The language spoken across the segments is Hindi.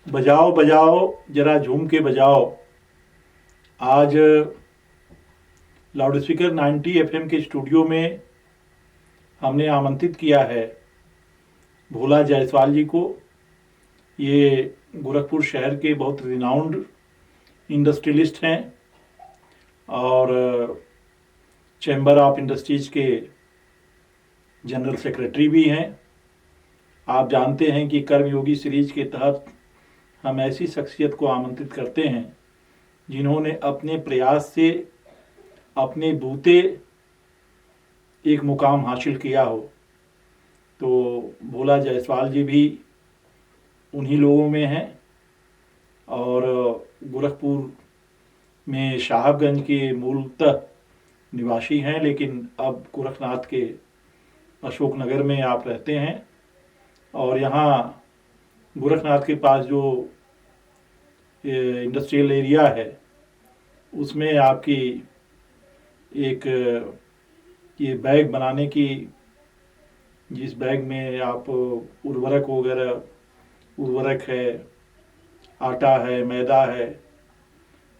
बजाओ बजाओ जरा झूम के बजाओ। आज लाउड स्पीकर 90 एफएम के स्टूडियो में हमने आमंत्रित किया है भोला जायसवाल जी को। ये गोरखपुर शहर के बहुत रिनाउंड इंडस्ट्रियलिस्ट हैं और चैम्बर ऑफ इंडस्ट्रीज के जनरल सेक्रेटरी भी हैं। आप जानते हैं कि कर्मयोगी सीरीज के तहत हम ऐसी शख्सियत को आमंत्रित करते हैं जिन्होंने अपने प्रयास से अपने बूते एक मुकाम हासिल किया हो। तो भोला जायसवाल जी भी उन्हीं लोगों में हैं और गोरखपुर में साहबगंज के मूलतः निवासी हैं, लेकिन अब गोरखनाथ के अशोकनगर में आप रहते हैं। और यहाँ गोरखनाथ के पास जो इंडस्ट्रियल एरिया है उसमें आपकी एक ये बैग बनाने की, जिस बैग में आप उर्वरक है, आटा है, मैदा है,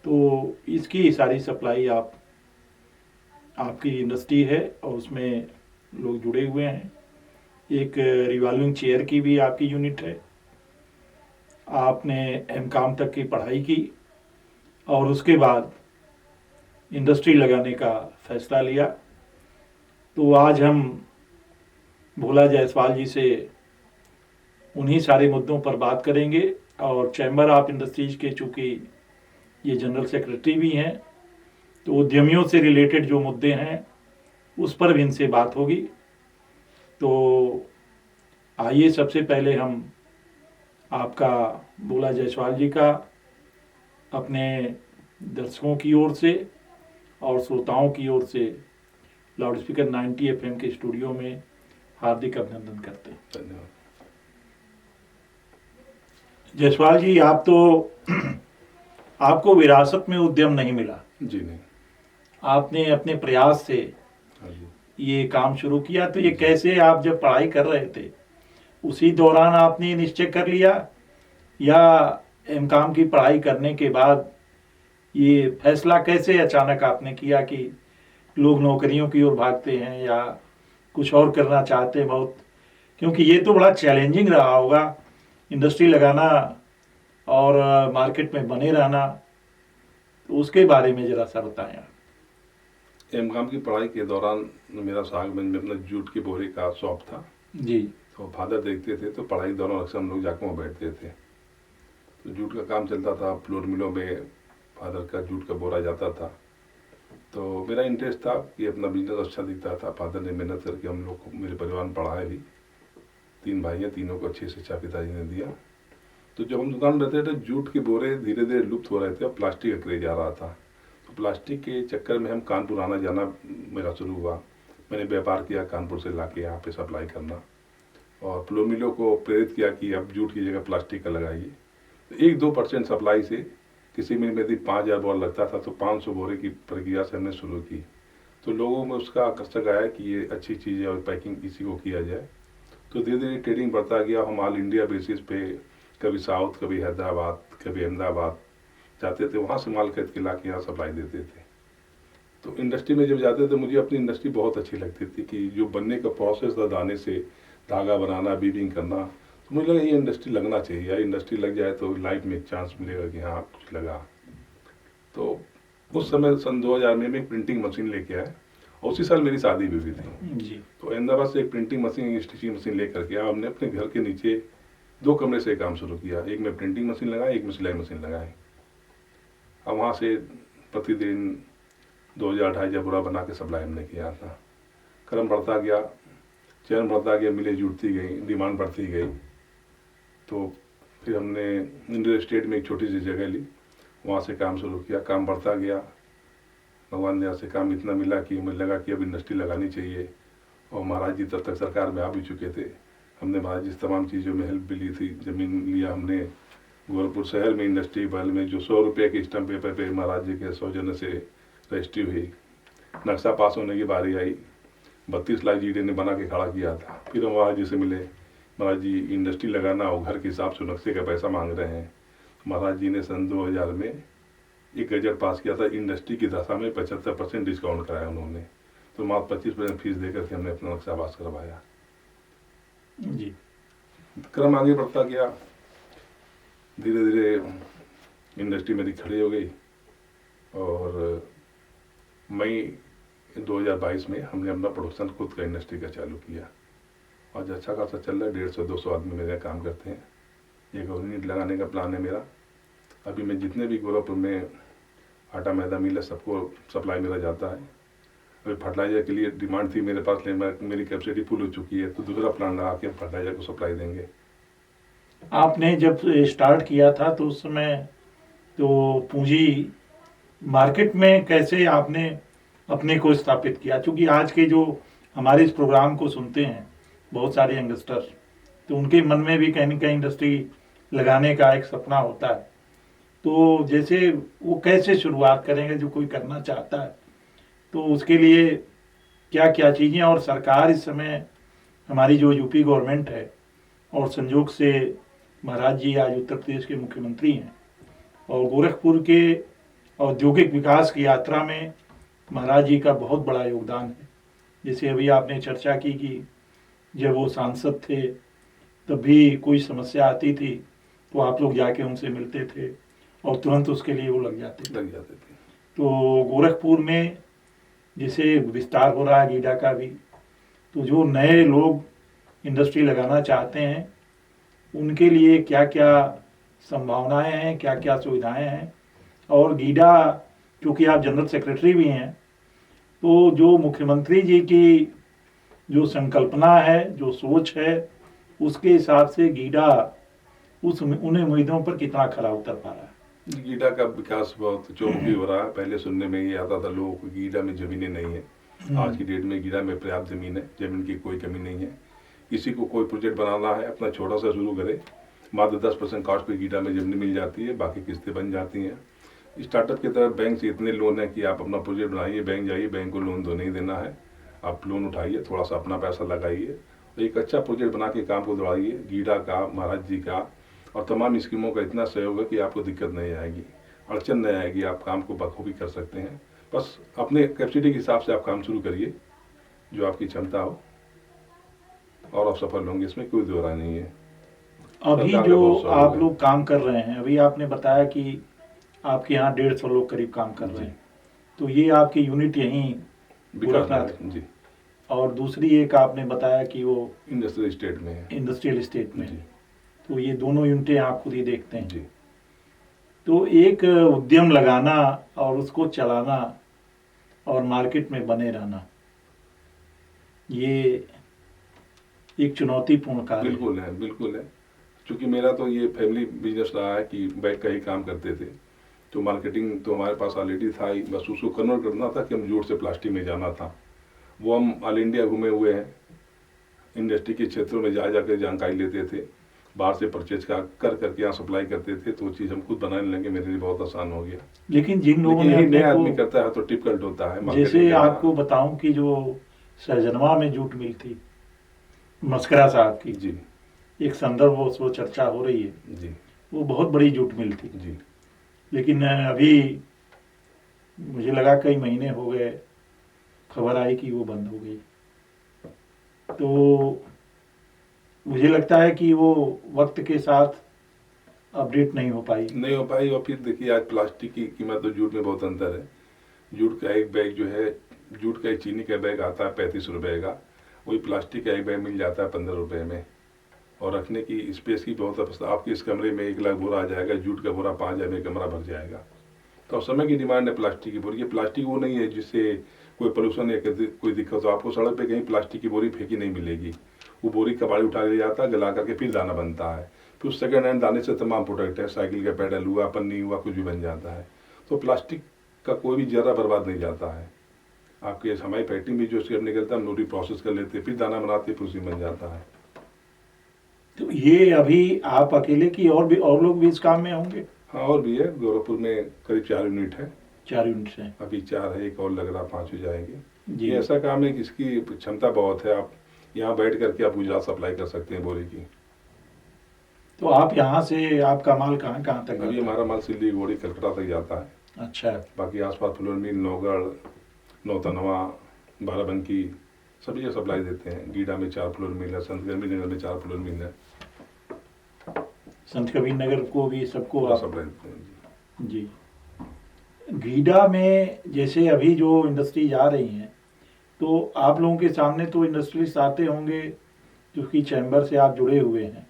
तो इसकी सारी सप्लाई आपकी इंडस्ट्री है और उसमें लोग जुड़े हुए हैं। एक रिवॉल्विंग चेयर की भी आपकी यूनिट है। आपने एमकॉम तक की पढ़ाई की और उसके बाद इंडस्ट्री लगाने का फैसला लिया। तो आज हम भोला जायसवाल जी से उन्हीं सारे मुद्दों पर बात करेंगे और चैम्बर ऑफ इंडस्ट्रीज के चूँकि ये जनरल सेक्रेटरी भी हैं तो उद्यमियों से रिलेटेड जो मुद्दे हैं उस पर भी इनसे बात होगी। तो आइए सबसे पहले हम आपका भोला जायसवाल जी का अपने दर्शकों की ओर से और श्रोताओं की ओर से लाउड स्पीकर 90 एफएम के स्टूडियो में हार्दिक अभिनंदन करते हैं। धन्यवाद। जायसवाल जी, आप तो आपको विरासत में उद्यम नहीं मिला, जी नहीं। आपने अपने प्रयास से हाँ जी। ये काम शुरू किया। तो ये कैसे, आप जब पढ़ाई कर रहे थे उसी दौरान आपने निश्चय कर लिया या एमकॉम की पढ़ाई करने के बाद ये फैसला कैसे अचानक आपने किया कि लोग नौकरियों की ओर भागते हैं या कुछ और करना चाहते हैं बहुत, क्योंकि ये तो बड़ा चैलेंजिंग रहा होगा इंडस्ट्री लगाना और मार्केट में बने रहना। तो उसके बारे में ज़रा सा बताएं आप। एमकॉम की पढ़ाई के दौरान मेरा सागमंज में अपना जूट की बोरी का शॉप था जी। तो फादर देखते थे, तो पढ़ाई के दौरान अक्सर हम लोग जाकर वहाँ बैठते थे। तो जूट का काम चलता था, फ्लोर मिलों में फादर का जूट का बोरा जाता था। तो मेरा इंटरेस्ट था कि अपना बिजनेस अच्छा दिखता था। फादर ने मेहनत करके हम लोग को, मेरे परिवार में पढ़ाया भी। 3 भाई हैं, तीनों को अच्छी शिक्षा पिताजी ने दिया। तो जब हम दुकान में रहते थे, जूट के बोरे धीरे धीरे लुप्त हो रहे थे और प्लास्टिक का क्रेज आ रहा था। तो प्लास्टिक के चक्कर में हम कानपुर आना जाना मेरा शुरू हुआ। मैंने व्यापार किया, कानपुर से ला के यहाँ पे सप्लाई करना, और फ्लो मिलों को प्रेरित किया कि अब जूट की जगह प्लास्टिक का लगाइए। तो 1-2% सप्लाई से किसी मिल में यदि 5,000 बोरा लगता था तो 500 बोरे की प्रक्रिया से हमने शुरू की। तो लोगों में उसका आकर्षक आया कि ये अच्छी चीज़ है और पैकिंग इसी को किया जाए। तो धीरे धीरे ट्रेडिंग बढ़ता गया। हम ऑल इंडिया बेसिस पे कभी साउथ, कभी हैदराबाद, कभी अहमदाबाद जाते थे, वहाँ से माल खरीद के ला के यहाँ सप्लाई देते थे। तो इंडस्ट्री में जब जाते थे मुझे अपनी इंडस्ट्री बहुत अच्छी लगती थी कि जो बनने का प्रोसेस था, दाने से धागा बनाना, वीविंग करना, तो मुझे लगा ये इंडस्ट्री लगना चाहिए। यार इंडस्ट्री लग जाए तो लाइफ में एक चांस मिलेगा कि हाँ कुछ लगा। तो उस समय सन 2000 में मैं एक प्रिंटिंग मशीन लेके आया और उसी साल मेरी शादी भी हुई थी जी। तो अहमदाबाद से एक प्रिंटिंग मशीन, स्टिचिंग मशीन लेकर के हमने अपने घर के नीचे 2 कमरे से काम शुरू किया। एक में प्रिंटिंग मशीन लगाई, एक में सिलाई मशीन लगाई। अब वहाँ से प्रतिदिन 2,000-2,500 बोरा बना के सप्लाई हमने किया था। क्रम बढ़ता गया, चयन बढ़ता गया, मिलें जुड़ती गई, डिमांड बढ़ती गई। तो फिर हमने इंडियन स्टेट में एक छोटी सी जगह ली, वहाँ से काम शुरू किया। काम बढ़ता गया, भगवान दया से काम इतना मिला कि मुझे लगा कि अब इंडस्ट्री लगानी चाहिए। और महाराज जी तब तक सरकार में आ भी चुके थे। हमने महाराज जी तमाम चीज़ों में हेल्प भी ली थी। ज़मीन लिया हमने गोरखपुर शहर में, इंडस्ट्री बल में, जो 100 रुपये के स्टम्प पेपर पे महाराज जी के सौजन्य से रजिस्ट्री हुई। नक्शा पास होने की बारी आई, 32 लाख जीडी ने बना के खड़ा किया था। फिर हम महाराज जी से मिले महाराज जी इंडस्ट्री लगाना और घर के हिसाब से नक्शे का पैसा मांग रहे हैं। महाराज जी ने सन 2000 में एक गजट पास किया था, इंडस्ट्री की दशा में 75% डिस्काउंट कराया उन्होंने, तो मात्र 25% फीस देकर के हमने अपना नक्शा पास करवाया जी। क्रम आगे बढ़ता गया, धीरे धीरे इंडस्ट्री मेरी खड़ी हो गई और मई 2022 में हमने अपना प्रोडक्शन खुद का इंडस्ट्री का चालू किया। आज अच्छा खासा चल रहा है, 150-200 आदमी मेरे काम करते हैं। एक और यूनिट लगाने का प्लान है मेरा। अभी मैं जितने भी गोरखपुर में आटा मैदा मिल है सबको सप्लाई मेरा जाता है। अभी फर्टिलाइजर के लिए डिमांड थी मेरे पास, लेकिन मेरी कैपेसिटी फुल हो चुकी है, तो दूसरा प्लान लगा के फर्टिलाइजर को सप्लाई देंगे। आपने जब स्टार्ट किया था तो उस समय तो पूंजी मार्केट में कैसे आपने अपने को स्थापित किया? क्योंकि आज के जो हमारे इस प्रोग्राम को सुनते हैं बहुत सारे यंगस्टर्स, तो उनके मन में भी कहीं ना कहीं इंडस्ट्री लगाने का एक सपना होता है, तो जैसे वो कैसे शुरुआत करेंगे जो कोई करना चाहता है, तो उसके लिए क्या क्या चीज़ें, और सरकार इस समय हमारी जो यूपी गवर्नमेंट है और संयोग से महाराज जी आज उत्तर प्रदेश के मुख्यमंत्री हैं और गोरखपुर के औद्योगिक विकास की यात्रा में महाराज जी का बहुत बड़ा योगदान है। जैसे अभी आपने चर्चा की कि जब वो सांसद थे तब भी कोई समस्या आती थी तो आप लोग जाके उनसे मिलते थे और तुरंत उसके लिए वो लग जाते थे। तो गोरखपुर में जैसे विस्तार हो रहा है गीडा का भी, तो जो नए लोग इंडस्ट्री लगाना चाहते हैं उनके लिए क्या क्या संभावनाएं हैं, क्या क्या सुविधाएं हैं, और गीडा क्योंकि आप जनरल सेक्रेटरी भी हैं, तो जो मुख्यमंत्री जी की जो संकल्पना है, जो सोच है, उसके हिसाब से गीडा उन उम्मीदों पर कितना खरा उतर पा रहा है? गीडा का विकास बहुत चौमुखी हो रहा है। पहले सुनने में ये आता था लोगों को गीडा में जमीनें नहीं है। आज की डेट में गीडा में पर्याप्त जमीन है, जमीन की कोई कमी नहीं है। किसी को कोई प्रोजेक्ट बनाना है अपना छोटा सा शुरू करे, मात्र 10% कॉस्ट पे गीडा में जमीन मिल जाती है, बाकी किस्तें बन जाती हैं। स्टार्टअप की तरफ बैंक से इतने लोन है कि आप अपना प्रोजेक्ट बनाइए, बैंक जाइए, बैंक को लोन तो नहीं देना है, आप लोन उठाइए, थोड़ा सा अपना पैसा लगाइए, एक अच्छा प्रोजेक्ट बना के काम को दौड़ाइए। गीडा का, महाराज जी का और तमाम स्कीमों का इतना सहयोग है कि आपको दिक्कत नहीं आएगी, अड़चन नहीं आएगी, आप काम को बखूबी कर सकते हैं। बस अपने कैपेसिटी के हिसाब से आप काम शुरू करिए, जो आपकी क्षमता हो, और आप सफल होंगे, इसमें कोई दो राय नहीं है। अभी जो आप लोग काम कर रहे हैं, अभी आपने बताया कि आपके यहाँ 150 लोग करीब काम कर रहे हैं, तो ये आपकी यूनिट यहीं गोरखनाथ जी, और दूसरी एक आपने बताया कि वो इंडस्ट्रियल स्टेट में है। इंडस्ट्रियल स्टेट में जी। तो ये दोनों यूनिटें आप खुद ही देखते हैं जी। तो एक उद्यम लगाना और उसको चलाना और मार्केट में बने रहना, ये एक चुनौतीपूर्ण कार्य है। बिल्कुल है, बिल्कुल है। क्योंकि मेरा तो ये फैमिली बिजनेस रहा है कि बैग का ही काम करते थे, तो मार्केटिंग तो हमारे पास ऑलरेडी था ही, बस उसको कन्वर्ट करना था कि हम जूट से प्लास्टिक में जाना था। वो हम ऑल इंडिया घूमे हुए हैं, इंडस्ट्री के क्षेत्रों में जा जाकर जानकारी लेते थे, बाहर से परचेज करके यहाँ सप्लाई करते थे, तो वो चीज़ हम खुद बनाने लगे, मेरे लिए बहुत आसान हो गया। लेकिन जिन लोगों ने नया आदमी करता है तो डिफिकल्ट होता है। जैसे आपको बताऊं कि जो सहजनवा में जूट मिल थी मस्करा साहब की, जी, एक संदर्भ वो चर्चा हो रही है जी, वो बहुत बड़ी जूट मिल थी जी, लेकिन अभी मुझे लगा कई महीने हो गए, खबर आई कि वो बंद हो गई। तो मुझे लगता है कि वो वक्त के साथ अपडेट नहीं हो पाई। और फिर देखिए आज प्लास्टिक की कीमत और जूट में बहुत अंतर है। जूट का एक बैग जो है, जूट का एक चीनी का बैग आता है 35 रुपए का, वही प्लास्टिक का एक बैग मिल जाता है 15 रुपए में, और रखने की स्पेस की बहुत अवस्था। आपके इस कमरे में 1 लाख बोरा आ जाएगा, जूट का बोरा 5,000 में कमरा भर जाएगा। तो समय की डिमांड है प्लास्टिक की बोरी। ये प्लास्टिक वो नहीं है जिससे कोई पोल्यूशन या कोई दिक्कत हो। आपको सड़क पे कहीं प्लास्टिक की बोरी फेंकी नहीं मिलेगी। वो बोरी कबाड़ी उठा ले जाता है, गला करके फिर दाना बनता है, फिर उस सेकेंड हैंड दाने से तमाम प्रोडक्ट है, साइकिल का पैडल हुआ, पन्नी हुआ, कुछ भी बन जाता है। तो प्लास्टिक का कोई भी जरा बर्बाद नहीं जाता है। आपके हमारी फैक्ट्री में जो उसके निकलता है, हम नोटी प्रोसेस कर लेते, फिर दाना बनाते, फिर उसी बन जाता है। तो ये अभी आप अकेले की और लोग भी इस काम में होंगे? हाँ, और भी है। गोरखपुर में करीब 4 यूनिट है। 4 यूनिट है, अभी 4 है, एक और लग रहा, 5 हो जाएंगे। जी। ये ऐसा काम है कि इसकी क्षमता बहुत है। आप यहाँ बैठ करके आप गुजरात सप्लाई कर सकते हैं बोरी की। तो आप यहाँ से आपका माल कहाँ कहाँ तक अभी जाता है? हमारा माल सिल्लीगुड़ी कलकत्ता तक जाता है। अच्छा, बाकी आसपास फ्लोर मिल, नौगढ़, नौतनवा, बाराबंकी सभी जगह सप्लाई देते हैं। गीडा में 4 फ्लोर मिल है, संत कबीर नगर में 4 फ्लोर मिल है, संत कबीर नगर को भी सबको पूरा आप? सप्लाई देते हैं जी। जी। गीडा में जैसे अभी जो इंडस्ट्री जा रही हैं, तो आप लोगों के सामने तो इंडस्ट्रियलिस्ट आते होंगे क्योंकि चैम्बर से आप जुड़े हुए हैं,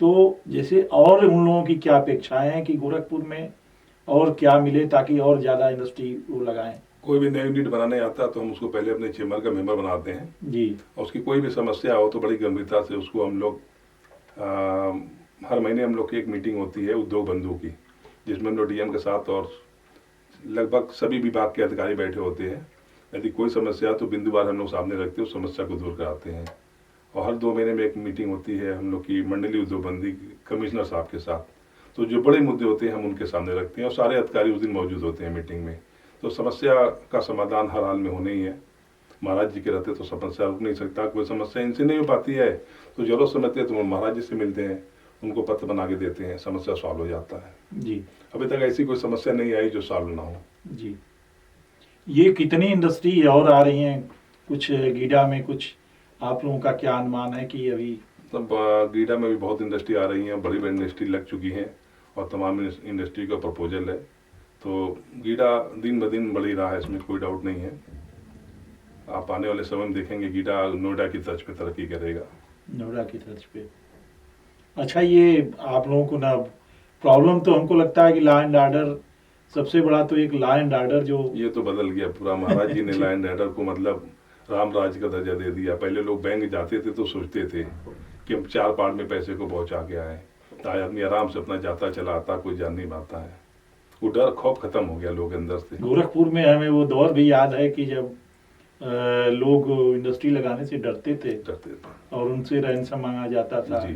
तो जैसे और उन लोगों की क्या अपेक्षाएं हैं कि गोरखपुर में और क्या मिले ताकि और ज़्यादा इंडस्ट्री वो लगाएं? कोई भी नई यूनिट बनाने आता है तो हम उसको पहले अपने चेम्बर का मेंबर बनाते हैं जी। और उसकी कोई भी समस्या हो तो बड़ी गंभीरता से उसको हम लोग हर महीने हम लोग की एक मीटिंग होती है उद्योग बंधु की, जिसमें हम लोग डीएम के साथ और लगभग सभी विभाग के अधिकारी बैठे होते हैं। यदि कोई समस्या है तो बिंदुवार हम लोग सामने रखते हैं, उस समस्या को दूर कराते हैं। और हर 2 महीने में एक मीटिंग होती है हम लोग की मंडलीय उद्योगबंदी कमिश्नर साहब के साथ, तो जो बड़े मुद्दे होते हैं हम उनके सामने रखते हैं और सारे अधिकारी उस दिन मौजूद होते हैं मीटिंग में। तो समस्या का समाधान हर हाल में होना ही है। महाराज जी के रहते तो समस्या रुक नहीं सकता। कोई समस्या इनसे नहीं हो पाती है तो जरूरत समझते हैं तो वो महाराज जी से मिलते हैं, उनको पत्र बना के देते हैं, समस्या सॉल्व हो जाता है जी। अभी तक ऐसी कोई समस्या नहीं आई जो सॉल्व ना हो जी। ये कितनी इंडस्ट्री और आ रही हैं कुछ गीडा में? कुछ आप लोगों का क्या अनुमान है कि अभी? तब गीडा में भी बहुत इंडस्ट्री आ रही हैं, बड़ी बड़ी इंडस्ट्री लग चुकी हैं और तमाम इंडस्ट्री का प्रपोजल है। तो गीडा दिन ब दिन बढ़ ही रहा है, इसमें कोई डाउट नहीं है। आप आने वाले समय में देखेंगे गीडा नोएडा की तर्ज पे तरक्की करेगा। नोएडा की तर्ज पे। अच्छा, ये आप लोगों को ना प्रॉब्लम तो हमको लगता है कि लॉ एंड ऑर्डर सबसे बड़ा, तो एक लॉ एंड ऑर्डर जो ये तो बदल गया पूरा। महाराज जी ने लॉ एंड ऑर्डर को मतलब राम राज का दर्जा दे दिया। पहले लोग बैंक जाते थे तो सोचते थे कि हम 4 पार्ट में पैसे को पहुंचा के आए, आज आदमी आराम से अपना जाता चला आता, कोई जान नहीं पाता है। वो डर खौफ खत्म हो गया लोग के अंदर से। गोरखपुर में हमें वो दौर भी याद है कि जब लोग इंडस्ट्री लगाने से डरते थे और उनसे रैंसम मांगा जाता था, जी।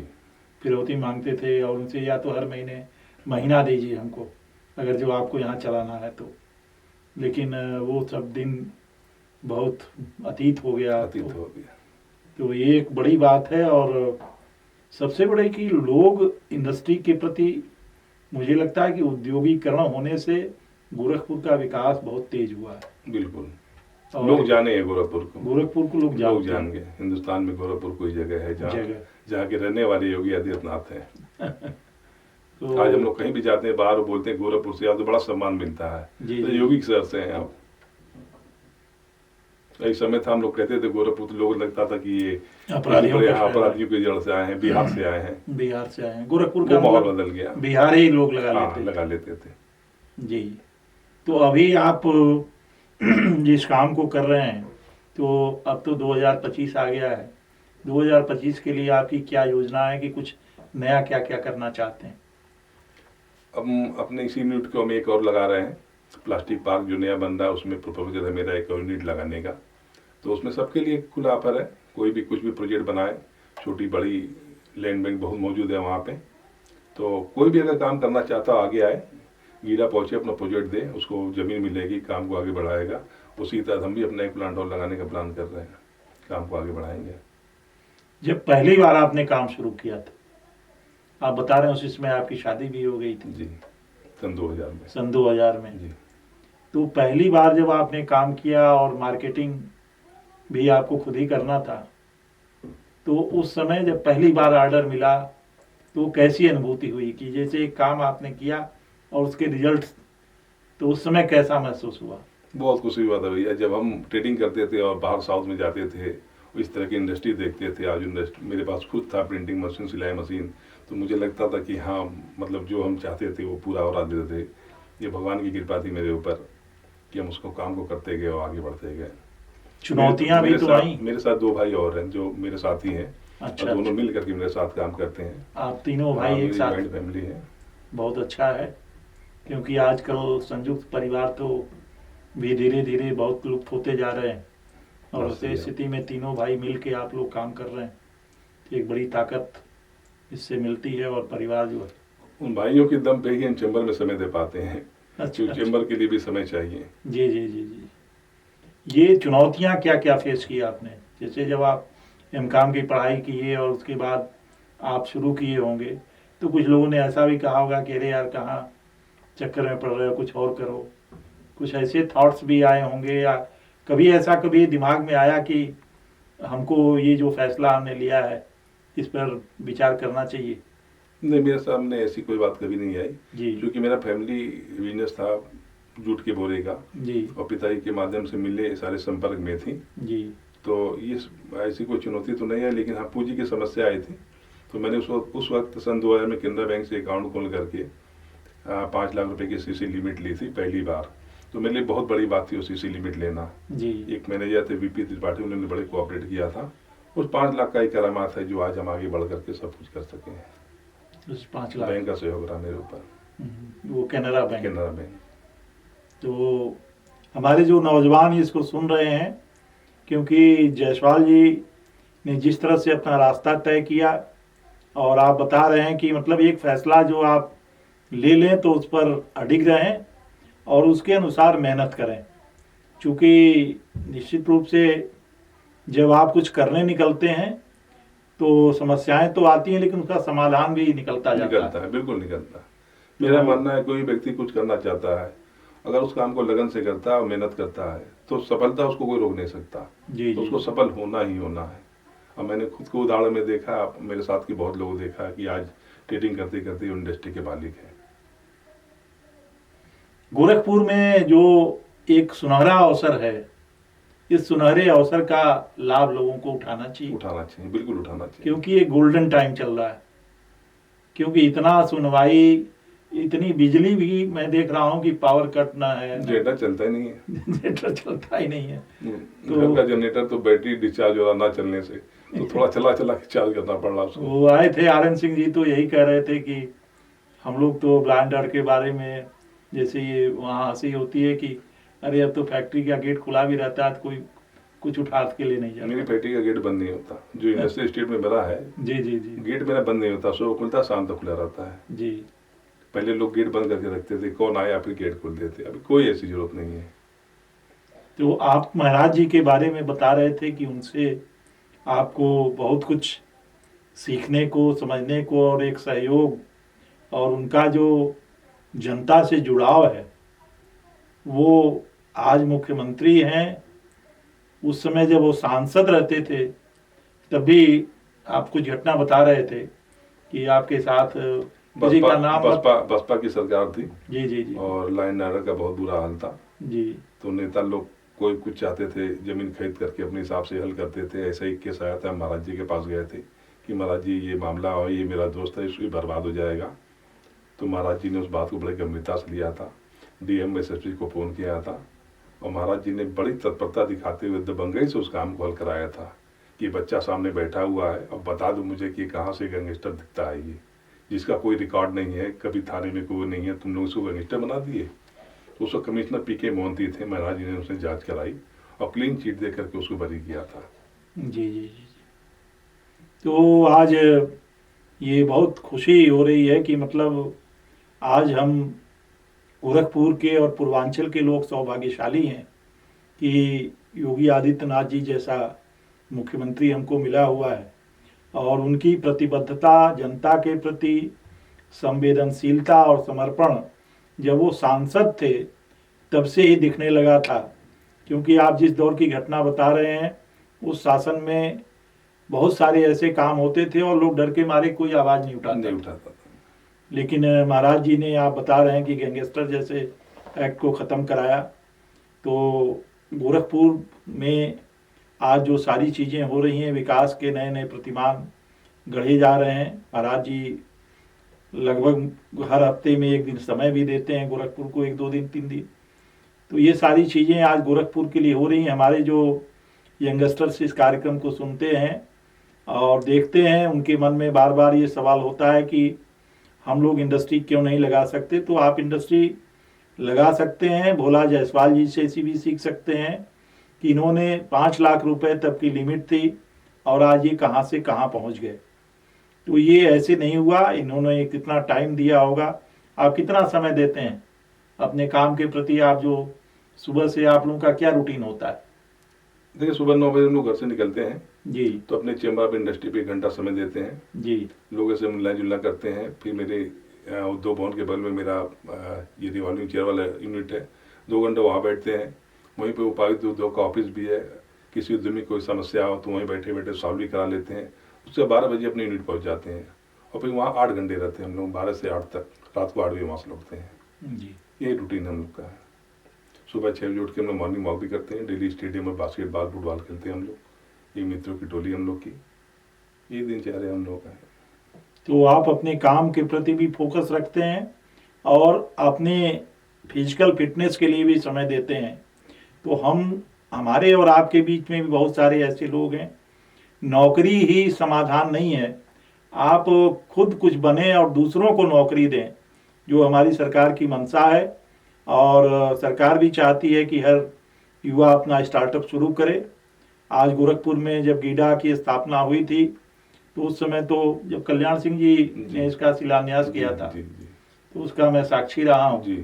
फिरौती मांगते थे और उनसे या तो हर महीना दीजिए हमको अगर जो आपको यहाँ चलाना है तो। लेकिन वो सब दिन बहुत अतीत हो गया। तो ये एक बड़ी बात है। और सबसे बड़े कि लोग इंडस्ट्री के प्रति, मुझे लगता है कि औद्योगिकरण होने से गोरखपुर का विकास बहुत तेज हुआ है। बिल्कुल, लोग जाने हैं गोरखपुर को लोग जान गए। हिंदुस्तान में गोरखपुर कोई जगह है जहाँ के रहने वाले योगी आदित्यनाथ हैं। तो आज हम लोग कहीं भी जाते हैं बाहर बोलते हैं गोरखपुर से आप तो बड़ा सम्मान मिलता है, तो योगी के शहर से हैं आप। एक समय था हम लोग कहते थे गोरखपुर, तो लोगों लगता था कि ये अपराधियों की जड़ से आए हैं, बिहार से आए हैं। गोरखपुर का माहौल बदल गया, बिहारी लोग लगा लेते थे जी। तो अभी आप जिस काम को कर रहे हैं, तो अब तो 2025 आ गया है। 2025 के लिए आपकी क्या योजना है कि कुछ नया क्या क्या करना चाहते हैं? अब अपने इसी यूनिट को हम एक और लगा रहे हैं। प्लास्टिक पार्क जो नया बन रहा है उसमें प्रपोजल है मेरा एक और यूनिट लगाने का। तो उसमें सबके लिए खुला ऑफर है, कोई भी कुछ भी प्रोजेक्ट बनाए, छोटी बड़ी लैंड बैंक बहुत मौजूद है वहाँ पे। तो कोई भी अगर काम करना चाहता हो आगे आए, गीडा पहुँचे, अपना प्रोजेक्ट दे, उसको ज़मीन मिलेगी, काम को आगे बढ़ाएगा। उसी तरह हम भी अपना एक प्लांट और लगाने का प्लान कर रहे हैं, काम को आगे बढ़ाएंगे। जब पहली बार आपने काम शुरू किया था, आप बता रहे हैं उस समय आपकी शादी भी हो गई थी? जी, सन 2000 में। सन 2000 में जी। तो पहली बार जब आपने काम किया और मार्केटिंग भी आपको खुद ही करना था, तो उस समय जब पहली बार ऑर्डर मिला तो कैसी अनुभूति हुई कि जैसे एक काम आपने किया और उसके रिजल्ट, तो उस समय कैसा महसूस हुआ? बहुत खुशी हुआ था भैया, जब हम ट्रेडिंग करते थे और बाहर साउथ में जाते थे, इस तरह की इंडस्ट्री देखते थे। आज इंडस्ट्री मेरे पास खुद था, प्रिंटिंग मशीन, सिलाई मशीन, तो मुझे लगता था कि हाँ, मतलब जो हम चाहते थे वो पूरा हो देते थे। ये भगवान की कृपा थी मेरे ऊपर कि हम उसको काम को करते गए और आगे बढ़ते गए। चुनौतियां भी तो आई? मेरे साथ 2 भाई और हैं जो मेरे साथी हैं। अच्छा, दोनों मिल करके मेरे साथ काम करते हैं। आप तीनों भाई एक साथ? फैमिली है। बहुत अच्छा है, क्योंकि आजकल संयुक्त परिवार तो भी धीरे धीरे बहुत लुप्त होते जा रहे हैं और उस स्थिति में तीनों भाई मिल के आप लोग काम कर रहे हैं, एक बड़ी ताकत इससे मिलती है। और परिवार जो है, उन भाइयों के दम पे ही हम चैम्बर में समय दे पाते हैं। अच्छा, चैम्बर के लिए भी समय चाहिए। जी जी जी जी। ये चुनौतियां क्या क्या फेस की आपने? जैसे जब आप एमकॉम की पढ़ाई की है और उसके बाद आप शुरू किए होंगे, तो कुछ लोगों ने ऐसा भी कहा होगा कि अरे यार कहाँ चक्कर में पड़ रहे हो, कुछ और करो। कुछ ऐसे थॉट्स भी आए होंगे, या कभी दिमाग में आया कि हमको ये जो फैसला हमने लिया है इस पर विचार करना चाहिए? नहीं, मेरे सामने ऐसी कोई बात कभी नहीं आई, जी क्योंकि मेरा फैमिली बिजनेस था जूट के बोरे का, जी और पिताजी के माध्यम से मिले सारे संपर्क में थी। जी तो ये ऐसी कोई चुनौती तो नहीं है, लेकिन हाँ पूंजी की समस्या आई थी। तो मैंने उस वक्त सन 2000 में केनरा बैंक से अकाउंट खोल करके 5 लाख रुपए की सीसी लिमिट ली थी पहली बार। तो मेरे लिए बहुत बड़ी बात थी वो सीसी लिमिट लेना। जी एक मैनेजर थे वीपी त्रिपाठी, उन्होंने बड़े कोऑपरेट किया था। उस 5 लाख का ही करामात है जो आज हम आगे बढ़ करके सब कुछ कर सके हैं। उस 5 लाख बैंक का सहयोग रहा मेरे ऊपर, वो कैनरा बैंक। केनरा बैंक। तो हमारे जो नौजवान इसको सुन रहे हैं, क्योंकि जायसवाल जी ने जिस तरह से अपना रास्ता तय किया और आप बता रहे हैं कि मतलब एक फैसला जो आप ले लें तो उस पर अडिग रहें और उसके अनुसार मेहनत करें। चूँकि निश्चित रूप से जब आप कुछ करने निकलते हैं तो समस्याएं तो आती हैं, लेकिन उसका समाधान भी निकलता जाता है, बिल्कुल निकलता है। मेरा मानना है कोई व्यक्ति कुछ करना चाहता है, अगर उस काम को लगन से करता है और मेहनत करता है तो सफलता उसको कोई रोक नहीं सकता। जी तो जी उसको सफल होना ही होना है। और मैंने खुद को उदाहरण में देखा, मेरे साथ के बहुत लोगों देखा कि आज ट्रेडिंग करते करते इंडस्ट्री के मालिक हैं। गोरखपुर में जो एक सुनहरा अवसर है, इस सुनहरे अवसर का लाभ लोगों को उठाना चाहिए, बिल्कुल उठाना चाहिए, क्योंकि ये गोल्डन टाइम चल रहा है। क्योंकि इतना सुनवाई, इतनी बिजली भी मैं देख रहा हूँ कि पावर कट ना है, जनरेटर चलता ही नहीं है। जनरेटर चलता ही नहीं है। घर का जनरेटर तो बैटरी डिस्चार्ज हो रहा ना चलने से, तो थोड़ा चला चला के चार्ज करना पड़ रहा उसको। वो आए थे आर एन सिंह जी, तो यही कह रहे थे कि हम लोग तो ब्लाइंड डर के बारे में, जैसे ये वहाँ हंसी होती है कि अरे अब तो फैक्ट्री का गेट खुला भी रहता है तो कोई कुछ उठा के लिए नहीं जाता। मेरी फैक्ट्री का गेट बंद नहीं होता, जो इंडस्ट्रियल स्टेट में मेरा है। जी जी जी गेट मेरा बंद नहीं होता, सुबह खुलता शाम तक खुला रहता है। जी। पहले लोग गेट बंद करके रखते थे, कौन आया फिर गेट खोल देते, अभी कोई ऐसी जरूरत नहीं है। तो आप महाराज जी के बारे में बता रहे थे कि उनसे आपको बहुत कुछ सीखने को, समझने को, और एक सहयोग, और उनका जो जनता से जुड़ाव है, वो आज मुख्यमंत्री हैं। उस समय जब वो सांसद रहते थे तब भी आप कुछ घटना बता रहे थे कि आपके साथ किसी का नाम बसपा की सरकार थी। जी जी जी। और लाइन आर्डर का बहुत बुरा हाल था जी। तो नेता लोग कोई कुछ चाहते थे, जमीन खरीद करके अपने हिसाब से हल करते थे। ऐसा ही केस आया था, महाराज जी के पास गए थे कि महाराज जी ये मामला, और ये मेरा दोस्त है, इसको बर्बाद हो जाएगा। तो महाराज जी ने उस बात को बड़े गंभीरता से लिया था, डीएम एसएसपी को फ़ोन किया था, और महाराज जी ने बड़ी तत्परता दिखाते हुए दबंगई से उस काम को हल कराया था कि बच्चा सामने बैठा हुआ है, अब बता दो मुझे कि कहाँ से गैंगस्टर दिखता है, ये जिसका कोई रिकॉर्ड नहीं है, कभी थाने में कोई नहीं है, तुम लोग उसको गैंगस्टर बना दिए। तो उसको कमिश्नर पीके मोहंती थे, महाराज जी ने उसने जांच कराई और क्लीन चिट दे करके उसको बरी किया था। जी जी जी। तो आज ये बहुत खुशी हो रही है कि मतलब आज हम गोरखपुर के और पूर्वांचल के लोग सौभाग्यशाली हैं कि योगी आदित्यनाथ जी जैसा मुख्यमंत्री हमको मिला हुआ है, और उनकी प्रतिबद्धता, जनता के प्रति संवेदनशीलता और समर्पण जब वो सांसद थे तब से ही दिखने लगा था। क्योंकि आप जिस दौर की घटना बता रहे हैं, उस शासन में बहुत सारे ऐसे काम होते थे और लोग डर के मारे कोई आवाज़ नहीं उठाता था। लेकिन महाराज जी ने, आप बता रहे हैं कि गैंगस्टर जैसे एक्ट को ख़त्म कराया। तो गोरखपुर में आज जो सारी चीज़ें हो रही हैं, विकास के नए नए प्रतिमान गढ़े जा रहे हैं। महाराज जी लगभग हर हफ्ते में एक दिन समय भी देते हैं गोरखपुर को, 1 2 दिन 3 दिन। तो ये सारी चीज़ें आज गोरखपुर के लिए हो रही हैं। हमारे जो यंगस्टर्स इस कार्यक्रम को सुनते हैं और देखते हैं, उनके मन में बार बार ये सवाल होता है कि हम लोग इंडस्ट्री क्यों नहीं लगा सकते। तो आप इंडस्ट्री लगा सकते हैं। भोला जायसवाल जी से इसी भी सीख सकते हैं कि इन्होंने 5 लाख रुपए तक की लिमिट थी और आज ये कहाँ से कहाँ पहुँच गए। तो ये ऐसे नहीं हुआ, इन्होंने कितना टाइम दिया होगा। आप कितना समय देते हैं अपने काम के प्रति? आप जो सुबह से आप लोगों का क्या रूटीन होता है? देखिए, सुबह 9 बजे हम लोग घर से निकलते हैं जी तो अपने चेंबर ऑफ इंडस्ट्री पे 1 घंटा समय देते हैं, जी लोगों से मिलना जुलना करते हैं। फिर मेरे उद्योग भवन के बगल में मेरा ये रिवॉल्विंग चेयर वाला यूनिट है, 2 घंटे वहाँ बैठते हैं। वहीं पे उपायुक्त उद्योग का ऑफिस भी है, किसी उद्यमी कोई समस्या हो तो वहीं बैठे बैठे सॉल्व भी करा लेते हैं। उससे 12 बजे अपने यूनिट पहुँच जाते हैं और फिर वहाँ 8 घंटे रहते हैं हम लोग, 12 से 8 तक, रात को 8 बजे वहाँ से लौटते हैं। जी। यही रूटीन हम लोग का है। सुबह 6 बजे उठ के हम लोग मॉर्निंग वॉक भी करते हैं, डेली स्टेडियम में बास्केटबॉल फुटबॉल खेलते हैं हम लोग, ये मित्रों की टोली हम लोग की, ये दिनचर्या हम लोग का है। तो आप अपने काम के प्रति भी फोकस रखते हैं और अपने फिजिकल फिटनेस के लिए भी समय देते हैं। तो हमारे और आपके बीच में भी बहुत सारे ऐसे लोग हैं, नौकरी ही समाधान नहीं है, आप खुद कुछ बने और दूसरों को नौकरी दें, जो हमारी सरकार की मंशा है। और सरकार भी चाहती है कि हर युवा अपना स्टार्टअप शुरू करे। आज गोरखपुर में जब गीडा की स्थापना हुई थी तो उस समय तो जब कल्याण सिंह जी ने इसका शिलान्यास किया था, तो उसका मैं साक्षी रहा हूँ।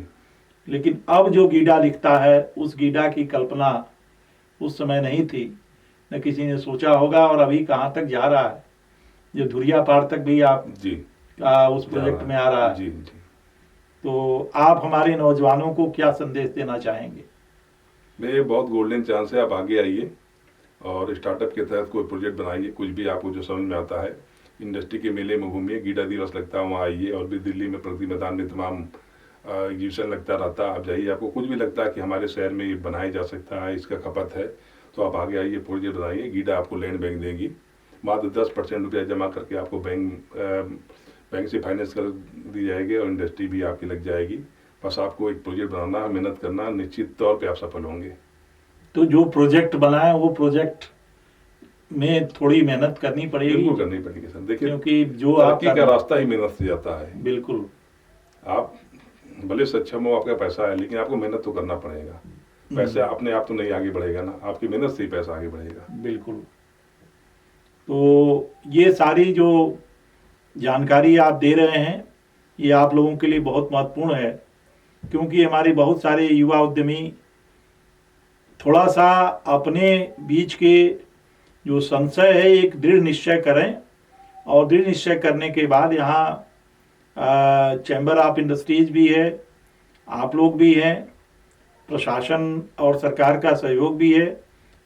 लेकिन अब जो गीडा दिखता है, उस गीडा की कल्पना उस समय नहीं थी, न किसी ने सोचा होगा, और अभी कहाँ तक जा रहा है, जो धुरिया पार तक भी आप उस प्रोजेक्ट में आ रहा है। तो आप हमारे नौजवानों को क्या संदेश देना चाहेंगे? मेरे बहुत गोल्डन चांस है, आप आगे आइए और स्टार्टअप के तहत कोई प्रोजेक्ट बनाइए, कुछ भी आपको जो समझ में आता है। इंडस्ट्री के मेले में घूमिए, गीडा दिवस लगता है वहाँ आइए, और भी दिल्ली में प्रगति मैदान में तमाम एग्जीबिशन लगता रहता है, आप जाइए। आपको कुछ भी लगता है कि हमारे शहर में ये बनाया जा सकता है, इसका खपत है, तो आप आगे आइए, प्रोजेक्ट बनाइए। गीडा आपको लैंड बैंक देगी, मात्र 10% रुपया जमा करके आपको बैंक से फाइनेंस कर दी जाएगी और इंडस्ट्री भी आपकी लग जाएगी। बस आपको एक प्रोजेक्ट बनाना, मेहनत करना, निश्चित तौर पे आप सफल होंगे। तो जो प्रोजेक्ट बनाए वो प्रोजेक्ट में थोड़ी मेहनत करनी पड़ेगी। बिल्कुल करनी पड़ेगी सर, देखिए, क्योंकि जो तरक्की का रास्ता ही मेहनत से जाता है। बिल्कुल। आप भले सक्षम हो, आपका पैसा है, लेकिन आपको मेहनत तो करना पड़ेगा। पैसा अपने आप तो नहीं आगे बढ़ेगा ना, आपकी मेहनत से ही पैसा आगे बढ़ेगा। बिल्कुल। तो ये सारी जो जानकारी आप दे रहे हैं, ये आप लोगों के लिए बहुत महत्वपूर्ण है, क्योंकि हमारे बहुत सारे युवा उद्यमी थोड़ा सा अपने बीच के जो संशय है एक दृढ़ निश्चय करें, और दृढ़ निश्चय करने के बाद यहाँ चैम्बर ऑफ इंडस्ट्रीज भी है, आप लोग भी हैं, प्रशासन और सरकार का सहयोग भी है,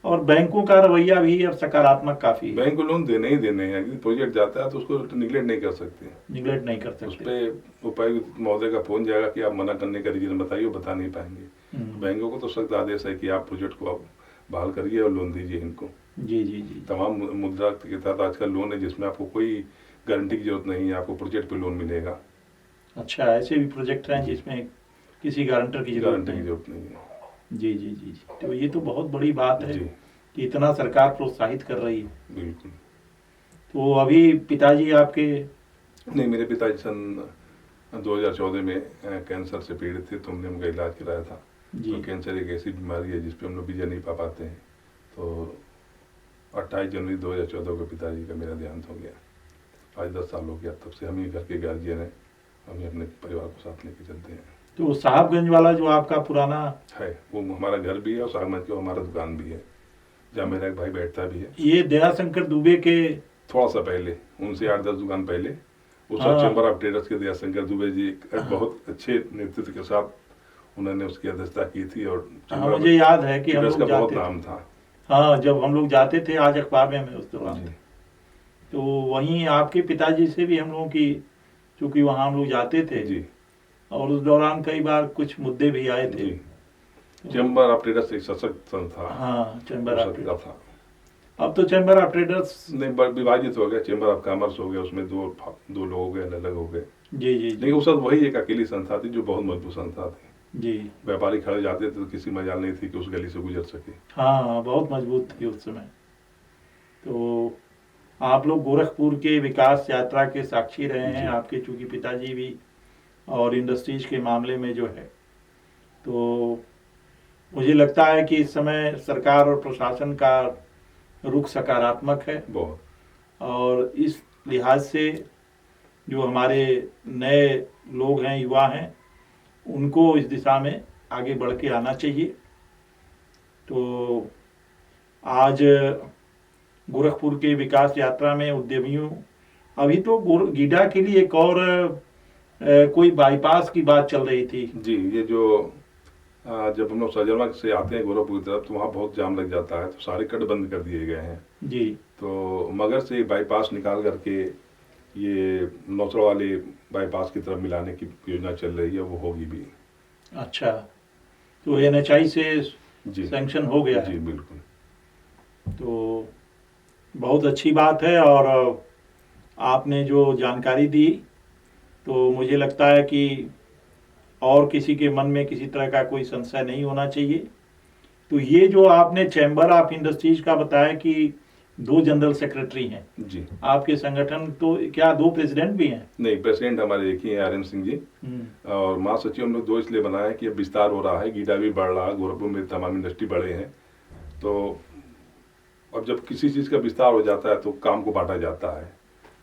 और बैंकों का रवैया भी अब सकारात्मक काफ़ी है। बैंक को लोन देने ही देने हैं, यदि प्रोजेक्ट जाता है तो उसको निगलेक्ट नहीं कर सकते। निगलेक्ट नहीं कर सकते। उस पर उपायुक्त महोदय का फोन जाएगा कि आप मना करने का रीजन बताइए, बता नहीं पाएंगे। बैंकों को तो सख्त आदेश है कि आप प्रोजेक्ट को आप बहाल करिए और लोन दीजिए इनको। जी जी जी। तमाम मुद्रा के तहत आजकल लोन है जिसमें आपको कोई गारंटी की जरूरत नहीं है, आपको प्रोजेक्ट पे लोन मिलेगा। अच्छा, ऐसे भी प्रोजेक्ट हैं जिसमें किसी गारंटर की जरूरत नहीं है। जी जी जी। तो ये तो बहुत बड़ी बात है कि इतना सरकार प्रोत्साहित कर रही है। बिल्कुल। तो अभी पिताजी आपके? नहीं, मेरे पिताजी सन 2014 में कैंसर से पीड़ित थे, तो हमने उनका इलाज कराया था। तो कैंसर एक ऐसी बीमारी है जिसपे हम लोग विजय नहीं पा पाते हैं। तो 28 जनवरी 2014 को पिताजी का मेरा देहांत हो गया। आज 10 साल हो गया, तब से हम ही घर के गार्जियन हैं, हम ही अपने परिवार को साथ लेके चलते हैं। तो साहबगंज वाला जो आपका पुराना है, वो हमारा घर भी है और साहबगंज का हमारा दुकान भी है, जहाँ मेरा एक भाई बैठता भी है। ये दयाशंकर दुबे के थोड़ा सा पहले, उनसे 8-10 दुकान पहले, उस चैम्बर ऑफ ट्रेडर्स के दयाशंकर दुबे जी बहुत अच्छे नेतृत्व के साथ उन्होंने उसकी अध्यक्षता की थी। और मुझे याद है कि हम लोग का बहुत नाम था। हाँ, जब हम लोग जाते थे आज अखबार में उस दौरान, तो वहीं आपके पिताजी से भी हम लोगों की, चूंकि वहाँ हम लोग जाते थे जी, और उस दौरान कई बार कुछ मुद्दे भी आए थे। चैम्बर ऑफ ट्रेडर्स एक सशक्त संस्था, हाँ, चैम्बर ऑफ ट्रेडर्स था। अब तो चैम्बर ऑफ ट्रेडर्स नहीं, विभाजित हो गया, चैम्बर ऑफ कॉमर्स हो गया, उसमें दो लोग हो गए, अलग हो गए। जी जी। लेकिन उस वक्त वही एक अकेली संस्था थी जो बहुत मजबूत संस्था थी। जी। व्यापारी खड़े जाते थे तो किसी मजाल नहीं थी कि उस गली से गुजर सके। हाँ, बहुत मजबूत थी उस समय। तो आप लोग गोरखपुर के विकास यात्रा के साक्षी रहे हैं, आपके चूंकि पिताजी भी, और इंडस्ट्रीज के मामले में जो है, तो मुझे लगता है कि इस समय सरकार और प्रशासन का रुख सकारात्मक है बहुत। और इस लिहाज से जो हमारे नए लोग हैं, युवा हैं, उनको इस दिशा में आगे बढ़ के आना चाहिए। तो आज गोरखपुर के विकास यात्रा में उद्यमियों, अभी तो गीडा के लिए एक और कोई बाईपास की बात चल रही थी। जी, ये जो जब हम लोग सजरवा से आते हैं गोरखपुर की तरफ तो वहाँ बहुत जाम लग जाता है, तो सारे कट बंद कर दिए गए हैं जी। तो मगर से बाईपास निकाल करके ये नौसड़ वाले बाईपास की तरफ मिलाने की योजना चल रही है, वो होगी भी। अच्छा, तो NHI से जी सैंक्शन हो गया जी है। बिल्कुल। तो बहुत अच्छी बात है, और आपने जो जानकारी दी तो मुझे लगता है कि और किसी के मन में किसी तरह का कोई संशय नहीं होना चाहिए। तो ये जो आपने चैम्बर ऑफ इंडस्ट्रीज का बताया कि 2 जनरल सेक्रेटरी हैं जी, आपके संगठन, तो क्या 2 प्रेसिडेंट भी हैं? नहीं, प्रेसिडेंट हमारे एक ही हैं, RM सिंह जी, और महासचिव हम लोग 2 इसलिए बनाए कि अब विस्तार हो रहा है, गीडा भी बढ़ रहा है, गोरखपुर में तमाम इंडस्ट्री बड़े हैं, तो अब जब किसी चीज़ का विस्तार हो जाता है तो काम को बांटा जाता है,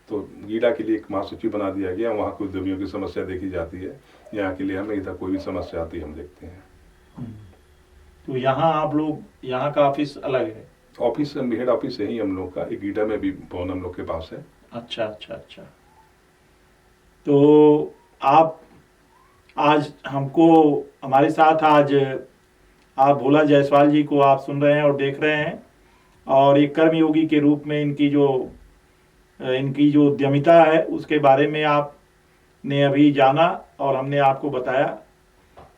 तो गीडा के लिए एक महासचिव बना दिया गया, वहाँ के उद्यमियों की समस्या देखी जाती है, यहाँ के लिए हमें इधर कोई भी समस्या आती है हम देखते हैं। तो यहाँ आप लोग, यहाँ का ऑफिस अलग है? ऑफिस हेड ऑफिस है ही हम लोग का, एक गीडा में भी भवन हम लोग के पास है। अच्छा अच्छा अच्छा। तो आप आज हमको, हमारे साथ आज आप भोला जायसवाल जी को आप सुन रहे हैं और देख रहे हैं, और एक कर्मयोगी के रूप में इनकी जो उद्यमिता है उसके बारे में आपने अभी जाना और हमने आपको बताया।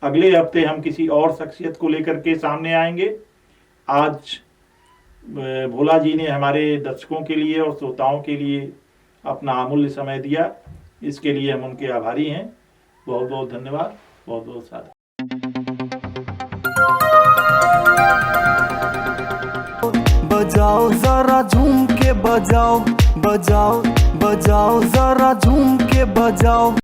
अगले हफ्ते हम किसी और शख्सियत को लेकर के सामने आएंगे। आज भोला जी ने हमारे दर्शकों के लिए और श्रोताओं के लिए अपना अमूल्य समय दिया, इसके लिए हम उनके आभारी हैं। बहुत बहुत धन्यवाद, बहुत बहुत साधुवाद। बजाओ जरा झूम के बजाओ, बजाओ बजाओ जरा झूम के बजाओ।